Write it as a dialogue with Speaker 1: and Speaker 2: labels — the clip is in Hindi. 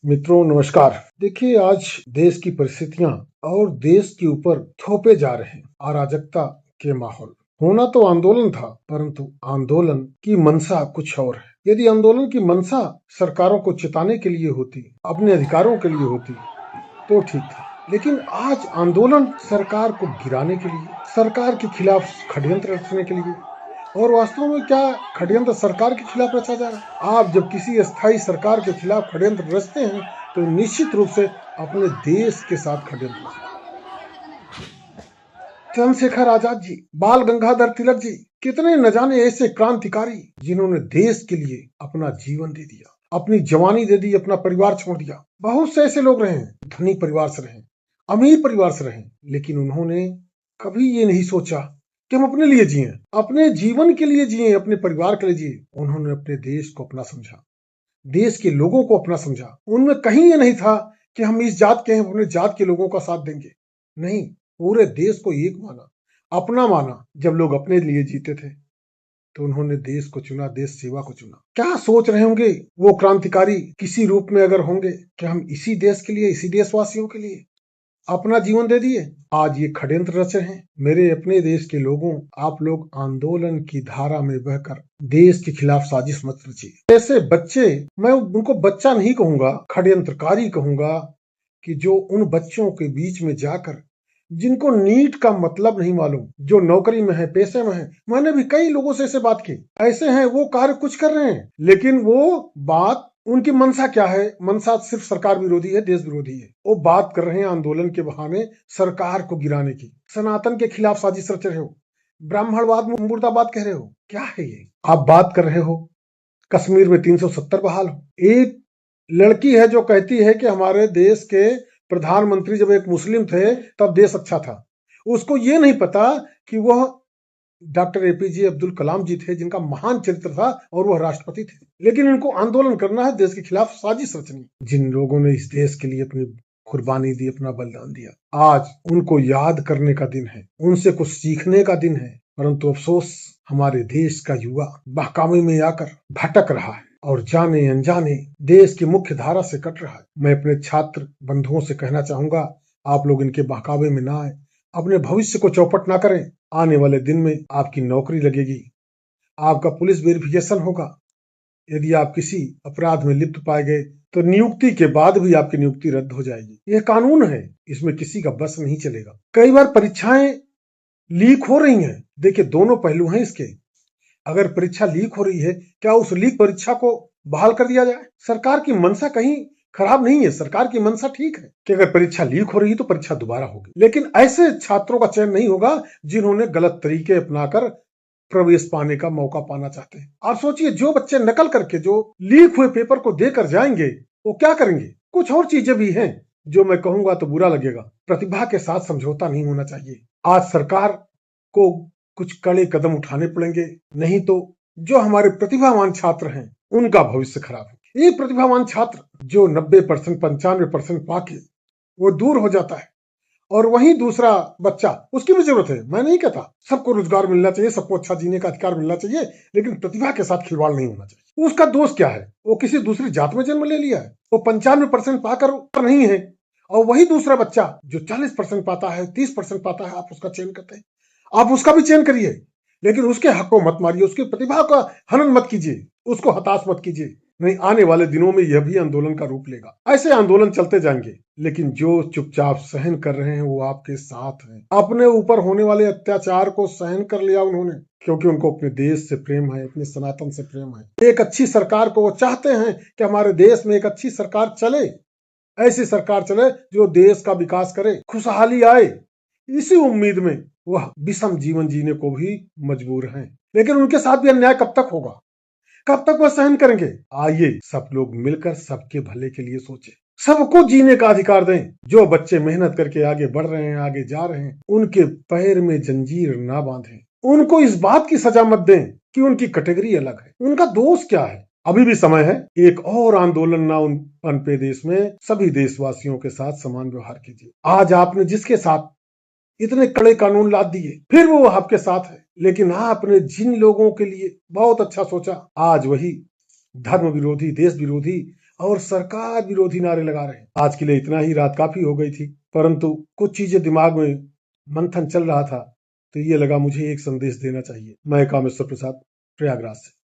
Speaker 1: मित्रों नमस्कार। देखिए आज देश की परिस्थितियां और देश के ऊपर थोपे जा रहे हैं अराजकता के माहौल। होना तो आंदोलन था, परंतु आंदोलन की मंशा कुछ और है। यदि आंदोलन की मंशा सरकारों को चिताने के लिए होती, अपने अधिकारों के लिए होती तो ठीक था, लेकिन आज आंदोलन सरकार को गिराने के लिए, सरकार के खिलाफ षड्यंत्र रचने के लिए। और वास्तव में क्या षड्यंत्र सरकार के खिलाफ रचा जा रहा है? आप जब किसी स्थायी सरकार के खिलाफ षड्यंत्र रचते हैं तो निश्चित रूप से अपने देश के साथ षड्यंत्र रचते हैं। चंद्रशेखर आजाद जी, बाल गंगाधर तिलक जी, कितने न जाने ऐसे क्रांतिकारी जिन्होंने देश के लिए अपना जीवन दे दिया, अपनी जवानी दे दी, अपना परिवार छोड़ दिया। बहुत से ऐसे लोग रहे, धनी परिवार से रहे, अमीर परिवार से रहे, लेकिन उन्होंने कभी ये नहीं सोचा कि हम अपने लिए जिए, अपने जीवन के लिए जिए, अपने परिवार के लिए जिए। उन्होंने अपने देश को अपना समझा, देश के लोगों को अपना समझा। उनमें कहीं ये नहीं था कि हम इस जात के हैं, अपने जात के लोगों का साथ देंगे। नहीं, पूरे देश को एक माना, अपना माना। जब लोग अपने लिए जीते थे तो उन्होंने देश को चुना, देश सेवा को चुना। क्या सोच रहे होंगे वो क्रांतिकारी किसी रूप में अगर होंगे कि हम इसी देश के लिए, इसी देशवासियों के लिए अपना जीवन दे दिए। आज ये षड्यंत्र रचे हैं। मेरे अपने देश के लोगों, आप लोग आंदोलन की धारा में बहकर देश के खिलाफ साजिश मत रचिए। ऐसे बच्चे, मैं उनको बच्चा नहीं कहूंगा, षड्यंत्रकारी कहूंगा, कि जो उन बच्चों के बीच में जाकर, जिनको नीट का मतलब नहीं मालूम, जो नौकरी में है, पैसे में है। मैंने भी कई लोगों से ऐसे बात की, ऐसे हैं वो कार्य कुछ कर रहे हैं, लेकिन वो बात, उनकी मंशा क्या है? मंशा सिर्फ सरकार विरोधी है, देश विरोधी है। वो बात कर रहे हैं आंदोलन के बहाने सरकार को गिराने की, सनातन के खिलाफ साजिश रच रहे हो, ब्राह्मणवाद मुर्दाबाद कह रहे हो। क्या है ये? आप बात कर रहे हो कश्मीर में 370 बहाल हो। एक लड़की है जो कहती है कि हमारे देश के प्रधानमंत्री जब एक मुस्लिम थे तब देश अच्छा था। उसको ये नहीं पता कि वह डॉक्टर एपीजे अब्दुल कलाम जी थे, जिनका महान चरित्र था और वह राष्ट्रपति थे। लेकिन इनको आंदोलन करना है, देश के खिलाफ साजिश रचनी। जिन लोगों ने इस देश के लिए अपनी कुर्बानी दी, अपना बलिदान दिया, आज उनको याद करने का दिन है, उनसे कुछ सीखने का दिन है। परंतु अफसोस, हमारे देश का युवा बहकावे में आकर भटक रहा है और जाने अनजाने देश की मुख्य धारा से कट रहा है। मैं अपने छात्र बंधुओं से कहना चाहूंगा, आप लोग इनके बहकावे में ना आए, अपने भविष्य को चौपट ना करें। आने वाले दिन में आपकी नौकरी लगेगी, आपका पुलिस वेरिफिकेशन होगा। यदि आप किसी अपराध में लिप्त पाए गए तो नियुक्ति के बाद भी आपकी नियुक्ति रद्द हो जाएगी। यह कानून है, इसमें किसी का बस नहीं चलेगा। कई बार परीक्षाएं लीक हो रही हैं। देखिए, दोनों पहलू हैं इसके। अगर परीक्षा लीक हो रही है, क्या उस लीक परीक्षा को बहाल कर दिया जाए? सरकार की मंशा कहीं खराब नहीं है, सरकार की मंशा ठीक है कि अगर परीक्षा लीक हो रही है तो परीक्षा दोबारा होगी, लेकिन ऐसे छात्रों का चयन नहीं होगा जिन्होंने गलत तरीके अपनाकर प्रवेश पाने का मौका पाना चाहते हैं। आप सोचिए, जो बच्चे नकल करके जो लीक हुए पेपर को देकर जाएंगे वो क्या करेंगे? कुछ और चीजें भी हैं जो मैं कहूंगा तो बुरा लगेगा। प्रतिभा के साथ समझौता नहीं होना चाहिए। आज सरकार को कुछ कड़े कदम उठाने पड़ेंगे, नहीं तो जो हमारे प्रतिभावान छात्र हैं उनका भविष्य खराब है। ये प्रतिभावान छात्र जो 90%, 95% पाके वो दूर हो जाता है, और वहीं दूसरा बच्चा, उसकी भी जरूरत है। मैं नहीं कहता सबको रोजगार मिलना चाहिए, सबको अच्छा जीने का अधिकार मिलना चाहिए, लेकिन प्रतिभा के साथ खिलवाड़ नहीं होना चाहिए। उसका दोष क्या है? वो किसी दूसरी जात में जन्म ले लिया है, वो 95% पाकर ऊपर नहीं है, और वही दूसरा बच्चा जो 40% पाता है, 30% पाता है, आप उसका चयन करते हैं। आप उसका भी चयन करिए, लेकिन उसके हक को मत मारिए, उसकी प्रतिभा का हनन मत कीजिए, उसको हताश मत कीजिए। नहीं, आने वाले दिनों में यह भी आंदोलन का रूप लेगा। ऐसे आंदोलन चलते जाएंगे, लेकिन जो चुपचाप सहन कर रहे हैं वो आपके साथ हैं। अपने ऊपर होने वाले अत्याचार को सहन कर लिया उन्होंने, क्योंकि उनको अपने देश से प्रेम है, अपने सनातन से प्रेम है। एक अच्छी सरकार को वो चाहते हैं कि हमारे देश में एक अच्छी सरकार चले, ऐसी सरकार चले जो देश का विकास करे, खुशहाली आए। इसी उम्मीद में वह विषम जीवन जीने को भी मजबूर हैं। लेकिन उनके साथ भी अन्याय कब तक होगा? कब तक वह सहन करेंगे? आइए सब लोग मिलकर सबके भले के लिए सोचें, सबको जीने का अधिकार दें। जो बच्चे मेहनत करके आगे बढ़ रहे हैं, आगे जा रहे हैं, उनके पैर में जंजीर ना बांधें। उनको इस बात की सजा मत दें कि उनकी कैटेगरी अलग है, उनका दोष क्या है। अभी भी समय है, एक और आंदोलन ना पनपे देश में। सभी देशवासियों के साथ समान व्यवहार कीजिए। आज आपने जिसके साथ इतने कड़े कानून लाद दिए, फिर वो आपके साथ है, लेकिन आपने जिन लोगों के लिए बहुत अच्छा सोचा, आज वही धर्म विरोधी, देश विरोधी और सरकार विरोधी नारे लगा रहे हैं। आज के लिए इतना ही, रात काफी हो गई थी, परंतु कुछ चीजें दिमाग में मंथन चल रहा था, तो ये लगा मुझे एक संदेश देना चाहिए। मैं कामेश्वर प्रसाद, प्रयागराज से।